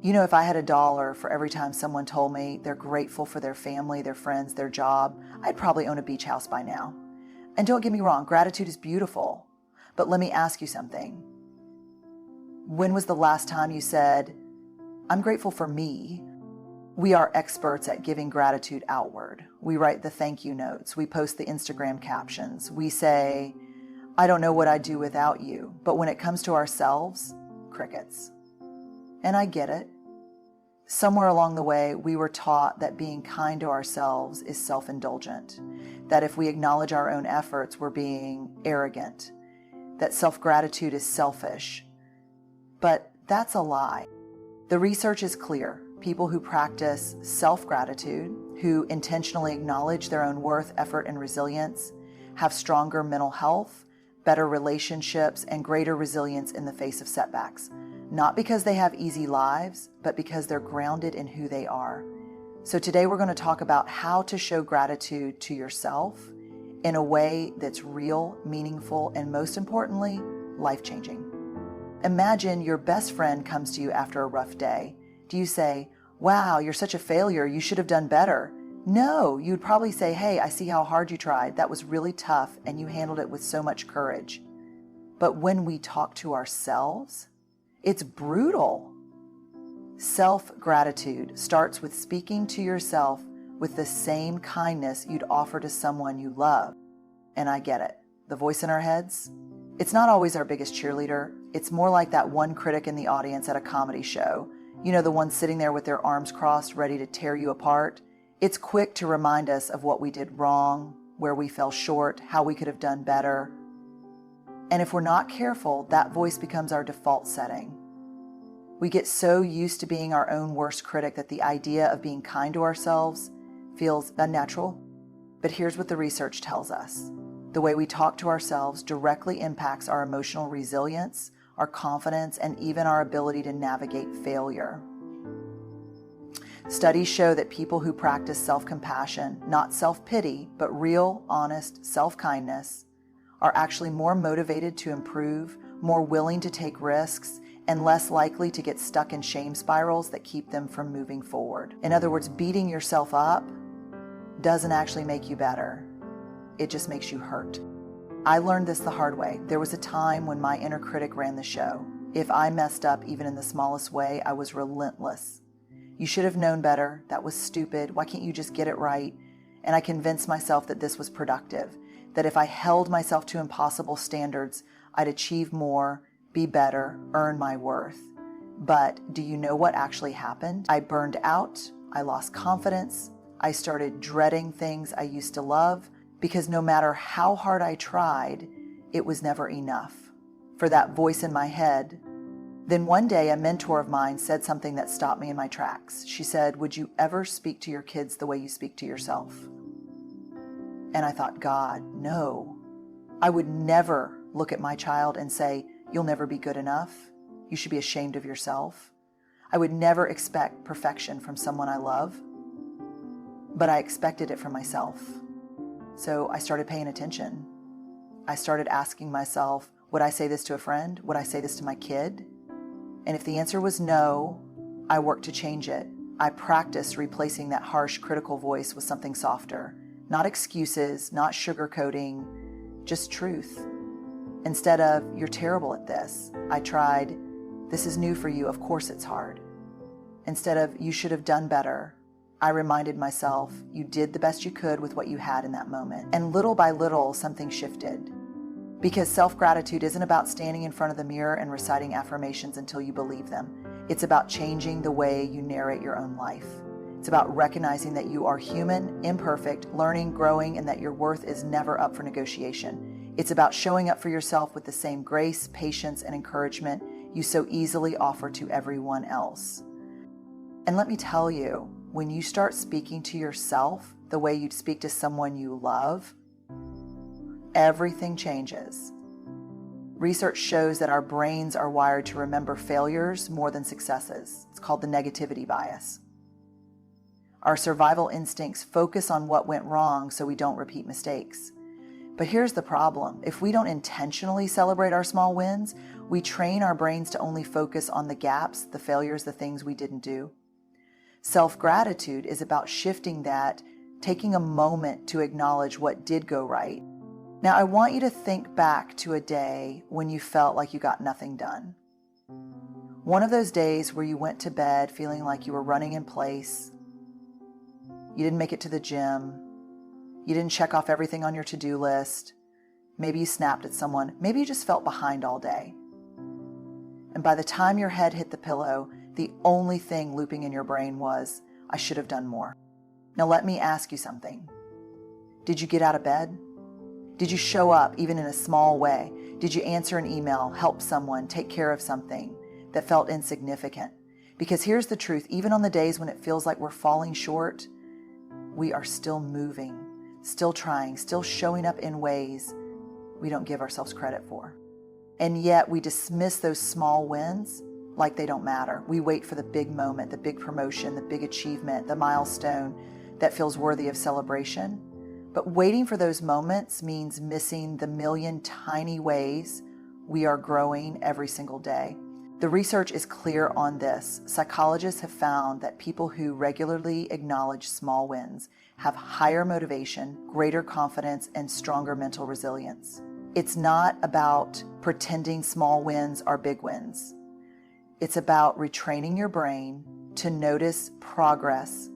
You know, if I had $1 for every time someone told me they're grateful for their family, their friends, their job, I'd probably own a beach house by now. And don't get me wrong, gratitude is beautiful. But let me ask you something. When was the last time you said, I'm grateful for me? We are experts at giving gratitude outward. We write the thank you notes. We post the Instagram captions. We say, I don't know what I'd do without you. But when it comes to ourselves, crickets. And I get it. Somewhere along the way, we were taught that being kind to ourselves is self-indulgent, that if we acknowledge our own efforts, we're being arrogant, that self-gratitude is selfish. But that's a lie. The research is clear. People who practice self-gratitude, who intentionally acknowledge their own worth, effort, and resilience, have stronger mental health, better relationships, and greater resilience in the face of setbacks. Not because they have easy lives, but because they're grounded in who they are. So today we're going to talk about how to show gratitude to yourself in a way that's real, meaningful, and most importantly, life-changing. Imagine your best friend comes to you after a rough day. Do you say, wow, you're such a failure, you should have done better? No, you'd probably say, hey, I see how hard you tried. That was really tough, and you handled it with so much courage. But when we talk to ourselves, it's brutal. Self-gratitude starts with speaking to yourself with the same kindness you'd offer to someone you love. And I get it. The voice in our heads, it's not always our biggest cheerleader. It's more like that one critic in the audience at a comedy show. You know, the one sitting there with their arms crossed, ready to tear you apart. It's quick to remind us of what we did wrong, where we fell short, how we could have done better. And if we're not careful, that voice becomes our default setting. We get so used to being our own worst critic that the idea of being kind to ourselves feels unnatural. But here's what the research tells us. The way we talk to ourselves directly impacts our emotional resilience, our confidence, and even our ability to navigate failure. Studies show that people who practice self-compassion, not self-pity, but real, honest self-kindness, are actually more motivated to improve, more willing to take risks, and less likely to get stuck in shame spirals that keep them from moving forward. In other words, beating yourself up doesn't actually make you better. It just makes you hurt. I learned this the hard way. There was a time when my inner critic ran the show. If I messed up even in the smallest way, I was relentless. You should have known better. That was stupid. Why can't you just get it right? And I convinced myself that this was productive, that if I held myself to impossible standards, I'd achieve more, be better, earn my worth. But do you know what actually happened? I burned out. I lost confidence. I started dreading things I used to love, because no matter how hard I tried, it was never enough for that voice in my head. Then one day, a mentor of mine said something that stopped me in my tracks. She said, would you ever speak to your kids the way you speak to yourself? And I thought, God, no. I would never look at my child and say, you'll never be good enough. You should be ashamed of yourself. I would never expect perfection from someone I love, but I expected it from myself. So I started paying attention. I started asking myself, would I say this to a friend? Would I say this to my kid? And if the answer was no, I worked to change it. I practiced replacing that harsh, critical voice with something softer. Not excuses, not sugarcoating, just truth. Instead of, you're terrible at this, I tried, this is new for you, of course it's hard. Instead of, you should have done better, I reminded myself, you did the best you could with what you had in that moment. And little by little, something shifted. Because self-gratitude isn't about standing in front of the mirror and reciting affirmations until you believe them. It's about changing the way you narrate your own life. It's about recognizing that you are human, imperfect, learning, growing, and that your worth is never up for negotiation. It's about showing up for yourself with the same grace, patience, and encouragement you so easily offer to everyone else. And let me tell you, when you start speaking to yourself the way you'd speak to someone you love, everything changes. Research shows that our brains are wired to remember failures more than successes. It's called the negativity bias. Our survival instincts focus on what went wrong so we don't repeat mistakes. But here's the problem. If we don't intentionally celebrate our small wins, we train our brains to only focus on the gaps, the failures, the things we didn't do. Self-gratitude is about shifting that, taking a moment to acknowledge what did go right. Now, I want you to think back to a day when you felt like you got nothing done. One of those days where you went to bed feeling like you were running in place. You didn't make it to the gym. You didn't check off everything on your to-do list. Maybe you snapped at someone. Maybe you just felt behind all day. And by the time your head hit the pillow, the only thing looping in your brain was, I should have done more. Now let me ask you something. Did you get out of bed? Did you show up even in a small way? Did you answer an email, help someone, take care of something that felt insignificant? Because here's the truth, even on the days when it feels like we're falling short, we are still moving, still trying, still showing up in ways we don't give ourselves credit for. And yet we dismiss those small wins like they don't matter. We wait for the big moment, the big promotion, the big achievement, the milestone that feels worthy of celebration. But waiting for those moments means missing the million tiny ways we are growing every single day. The research is clear on this. Psychologists have found that people who regularly acknowledge small wins have higher motivation, greater confidence, and stronger mental resilience. It's not about pretending small wins are big wins. It's about retraining your brain to notice progress,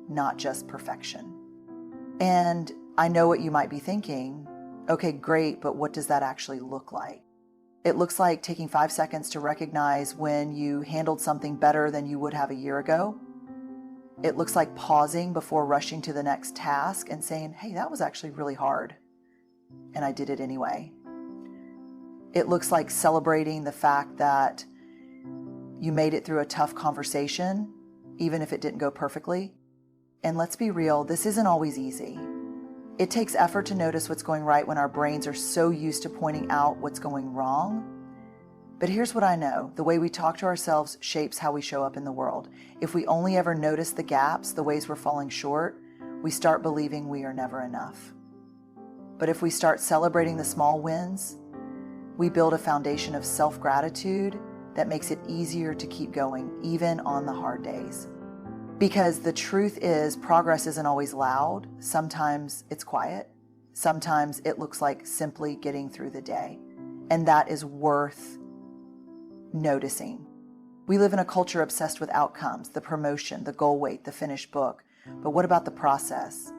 not just perfection. And I know what you might be thinking. Okay, great, but what does that actually look like? It looks like taking 5 seconds to recognize when you handled something better than you would have a year ago. It looks like pausing before rushing to the next task and saying, hey, that was actually really hard, and I did it anyway. It looks like celebrating the fact that you made it through a tough conversation, even if it didn't go perfectly. And let's be real, this isn't always easy. It takes effort to notice what's going right when our brains are so used to pointing out what's going wrong. But here's what I know. The way we talk to ourselves shapes how we show up in the world. If we only ever notice the gaps, the ways we're falling short, we start believing we are never enough. But if we start celebrating the small wins, we build a foundation of self-gratitude that makes it easier to keep going, even on the hard days. Because the truth is, progress isn't always loud. Sometimes it's quiet. Sometimes it looks like simply getting through the day. And that is worth noticing. We live in a culture obsessed with outcomes, the promotion, the goal weight, the finished book. But what about the process?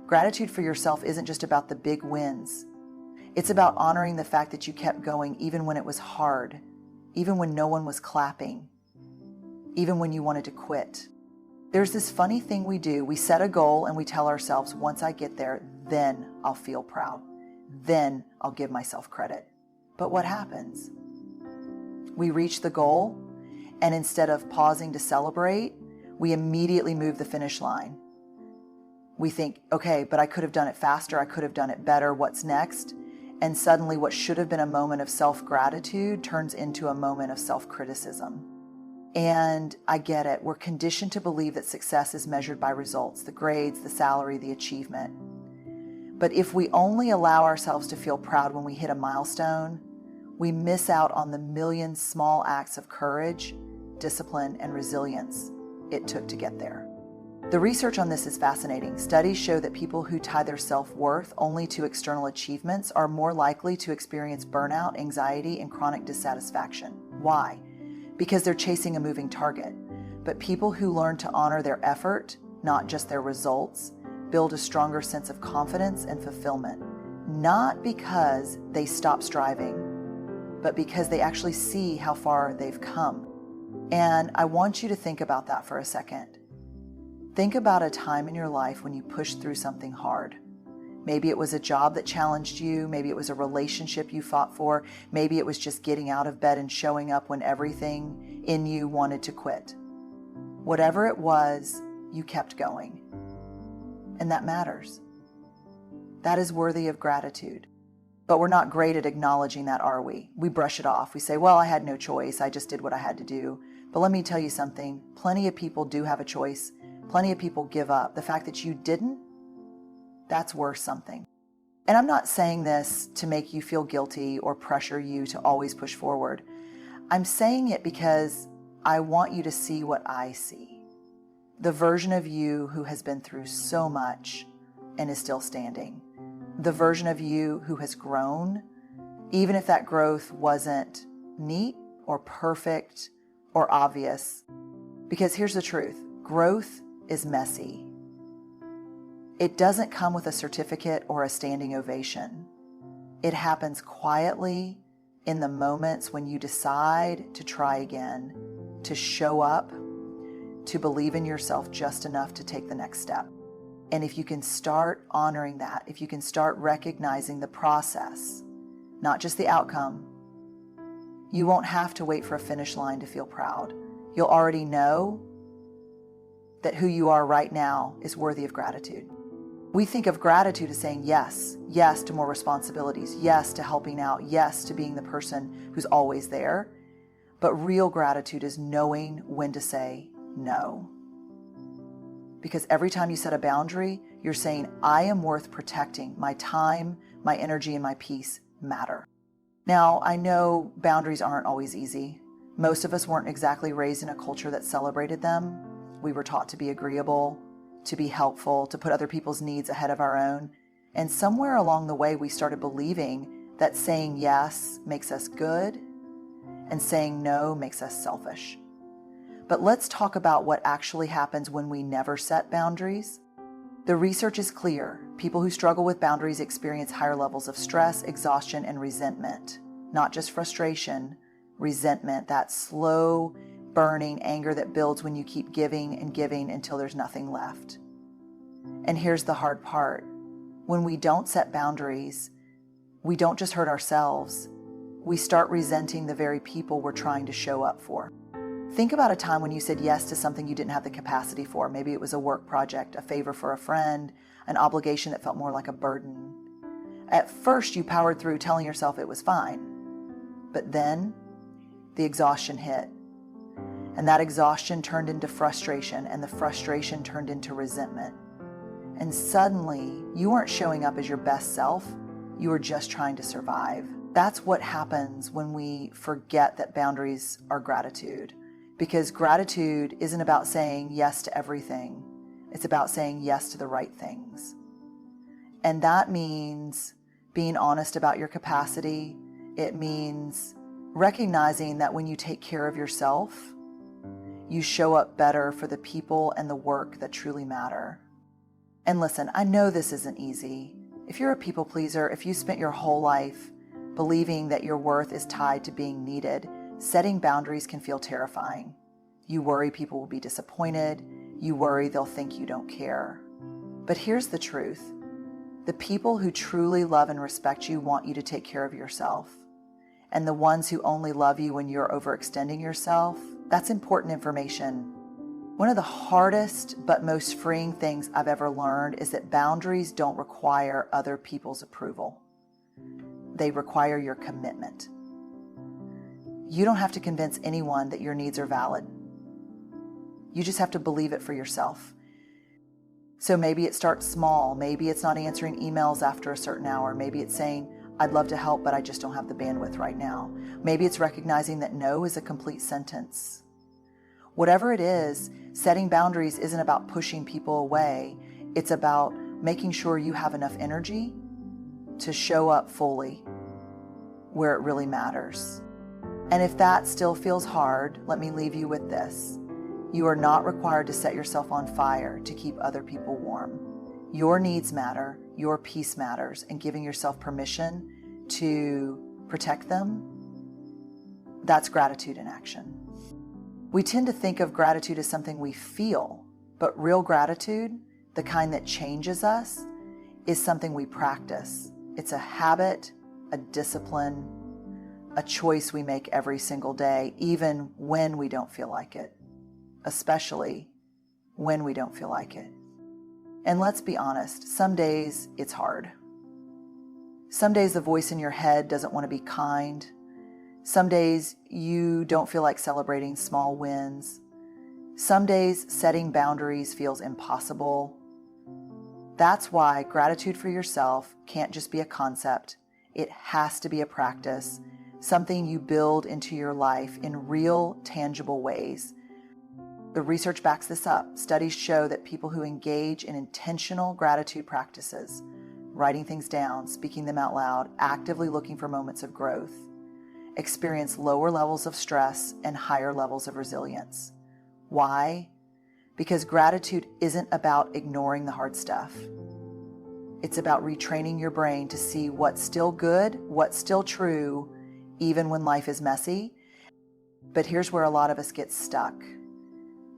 Gratitude for yourself isn't just about the big wins. It's about honoring the fact that you kept going even when it was hard, even when no one was clapping, even when you wanted to quit. There's this funny thing we do. We set a goal and we tell ourselves, once I get there, then I'll feel proud. Then I'll give myself credit. But what happens? We reach the goal, and instead of pausing to celebrate, we immediately move the finish line. We think, okay, but I could have done it faster. I could have done it better. What's next? And suddenly what should have been a moment of self-gratitude turns into a moment of self-criticism. And I get it. We're conditioned to believe that success is measured by results, the grades, the salary, the achievement. But if we only allow ourselves to feel proud when we hit a milestone, we miss out on the million small acts of courage, discipline, and resilience it took to get there. The research on this is fascinating. Studies show that people who tie their self-worth only to external achievements are more likely to experience burnout, anxiety, and chronic dissatisfaction. Why? Because they're chasing a moving target. But people who learn to honor their effort, not just their results, build a stronger sense of confidence and fulfillment. Not because they stop striving, but because they actually see how far they've come. And I want you to think about that for a second. Think about a time in your life when you pushed through something hard. Maybe it was a job that challenged you. Maybe it was a relationship you fought for. Maybe it was just getting out of bed and showing up when everything in you wanted to quit. Whatever it was, you kept going. And that matters. That is worthy of gratitude. But we're not great at acknowledging that, are we? We brush it off. We say, well, I had no choice. I just did what I had to do. But let me tell you something. Plenty of people do have a choice. Plenty of people give up. The fact that you didn't, that's worth something. And I'm not saying this to make you feel guilty or pressure you to always push forward. I'm saying it because I want you to see what I see. The version of you who has been through so much and is still standing. The version of you who has grown, even if that growth wasn't neat or perfect or obvious. Because here's the truth, growth is messy. It doesn't come with a certificate or a standing ovation. It happens quietly in the moments when you decide to try again, to show up, to believe in yourself just enough to take the next step. And if you can start honoring that, if you can start recognizing the process, not just the outcome, you won't have to wait for a finish line to feel proud. You'll already know that who you are right now is worthy of gratitude. We think of gratitude as saying yes, yes to more responsibilities, yes to helping out, yes to being the person who's always there. But real gratitude is knowing when to say no. Because every time you set a boundary, you're saying, I am worth protecting. My time, my energy, and my peace matter. Now, I know boundaries aren't always easy. Most of us weren't exactly raised in a culture that celebrated them. We were taught to be agreeable, to be helpful, to put other people's needs ahead of our own. And somewhere along the way, we started believing that saying yes makes us good and saying no makes us selfish. But let's talk about what actually happens when we never set boundaries. The research is clear. People who struggle with boundaries experience higher levels of stress, exhaustion, and resentment. Not just frustration, resentment, that slow burning anger that builds when you keep giving and giving until there's nothing left. And here's the hard part. When we don't set boundaries, we don't just hurt ourselves. We start resenting the very people we're trying to show up for. Think about a time when you said yes to something you didn't have the capacity for. Maybe it was a work project, a favor for a friend, an obligation that felt more like a burden. At first, you powered through telling yourself it was fine. But then the exhaustion hit. And that exhaustion turned into frustration, and the frustration turned into resentment. And suddenly, you weren't showing up as your best self. You were just trying to survive. That's what happens when we forget that boundaries are gratitude. Because gratitude isn't about saying yes to everything. It's about saying yes to the right things. And that means being honest about your capacity. It means recognizing that when you take care of yourself, you show up better for the people and the work that truly matter. And listen, I know this isn't easy. If you're a people pleaser, if you spent your whole life believing that your worth is tied to being needed, setting boundaries can feel terrifying. You worry people will be disappointed. You worry they'll think you don't care. But here's the truth. The people who truly love and respect you want you to take care of yourself. And the ones who only love you when you're overextending yourself, that's important information. One of the hardest but most freeing things I've ever learned is that boundaries don't require other people's approval. They require your commitment. You don't have to convince anyone that your needs are valid. You just have to believe it for yourself. So maybe it starts small. Maybe it's not answering emails after a certain hour. Maybe it's saying, I'd love to help, but I just don't have the bandwidth right now. Maybe it's recognizing that no is a complete sentence. Whatever it is, setting boundaries isn't about pushing people away. It's about making sure you have enough energy to show up fully where it really matters. And if that still feels hard, let me leave you with this. You are not required to set yourself on fire to keep other people warm. Your needs matter, your peace matters, and giving yourself permission to protect them, that's gratitude in action. We tend to think of gratitude as something we feel, but real gratitude, the kind that changes us, is something we practice. It's a habit, a discipline, a choice we make every single day, even when we don't feel like it, especially when we don't feel like it. And let's be honest, some days it's hard. Some days the voice in your head doesn't want to be kind. Some days you don't feel like celebrating small wins. Some days setting boundaries feels impossible. That's why gratitude for yourself can't just be a concept. It has to be a practice, something you build into your life in real, tangible ways. The research backs this up. Studies show that people who engage in intentional gratitude practices, writing things down, speaking them out loud, actively looking for moments of growth, experience lower levels of stress and higher levels of resilience. Why? Because gratitude isn't about ignoring the hard stuff. It's about retraining your brain to see what's still good, what's still true, even when life is messy. But here's where a lot of us get stuck.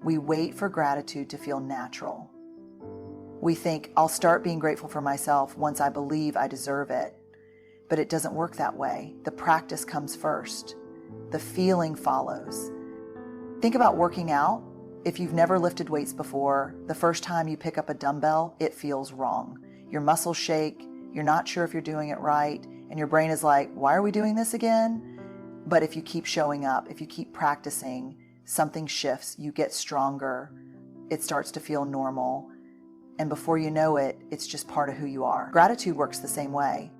We wait for gratitude to feel natural. We think, I'll start being grateful for myself once I believe I deserve it. But it doesn't work that way. The practice comes first. The feeling follows. Think about working out. If you've never lifted weights before, the first time you pick up a dumbbell, it feels wrong. Your muscles shake, you're not sure if you're doing it right, and your brain is like, why are we doing this again? But if you keep showing up, if you keep practicing, something shifts, you get stronger, it starts to feel normal, and before you know it, it's just part of who you are. Gratitude works the same way.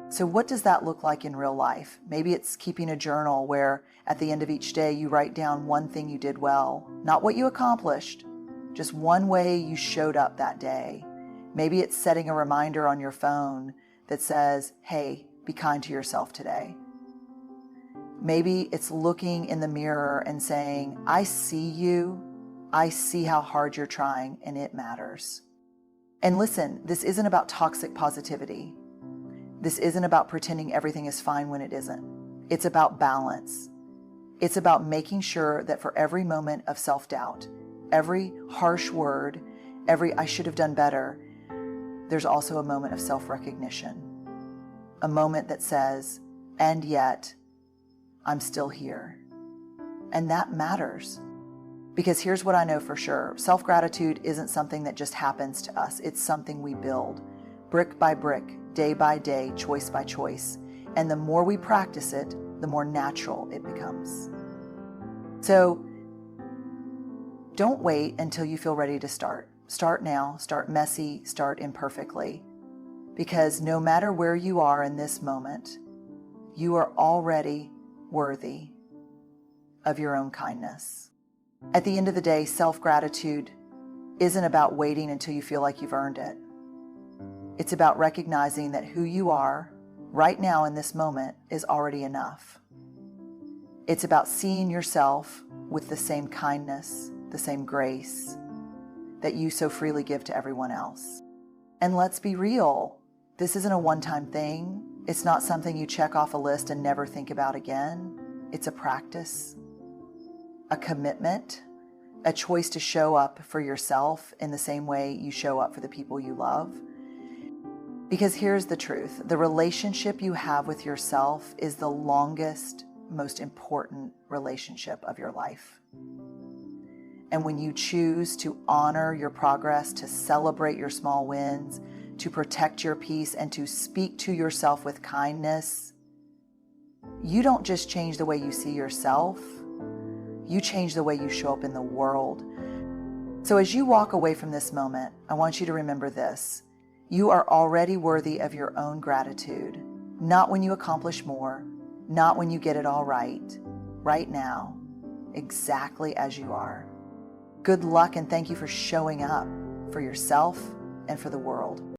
So what does that look like in real life? Maybe it's keeping a journal where at the end of each day you write down one thing you did well, not what you accomplished, just one way you showed up that day. Maybe it's setting a reminder on your phone that says, hey, be kind to yourself today. Maybe it's looking in the mirror and saying, I see you, I see how hard you're trying, and it matters. And listen, this isn't about toxic positivity. This isn't about pretending everything is fine when it isn't. It's about balance. It's about making sure that for every moment of self-doubt, every harsh word, every I should have done better, there's also a moment of self-recognition. A moment that says, and yet, I'm still here. And that matters. Because here's what I know for sure. Self-gratitude isn't something that just happens to us. It's something we build, brick by brick, day by day, choice by choice. And the more we practice it, the more natural it becomes. So don't wait until you feel ready to start. Start now, start messy, start imperfectly. Because no matter where you are in this moment, you are already worthy of your own kindness. At the end of the day, self-gratitude isn't about waiting until you feel like you've earned it. It's about recognizing that who you are right now in this moment is already enough. It's about seeing yourself with the same kindness, the same grace that you so freely give to everyone else. And let's be real, this isn't a one-time thing. It's not something you check off a list and never think about again. It's a practice, a commitment, a choice to show up for yourself in the same way you show up for the people you love. Because here's the truth, the relationship you have with yourself is the longest, most important relationship of your life. And when you choose to honor your progress, to celebrate your small wins, to protect your peace, and to speak to yourself with kindness, you don't just change the way you see yourself, you change the way you show up in the world. So as you walk away from this moment, I want you to remember this. You are already worthy of your own gratitude, not when you accomplish more, not when you get it all right now, exactly as you are. Good luck and thank you for showing up for yourself and for the world.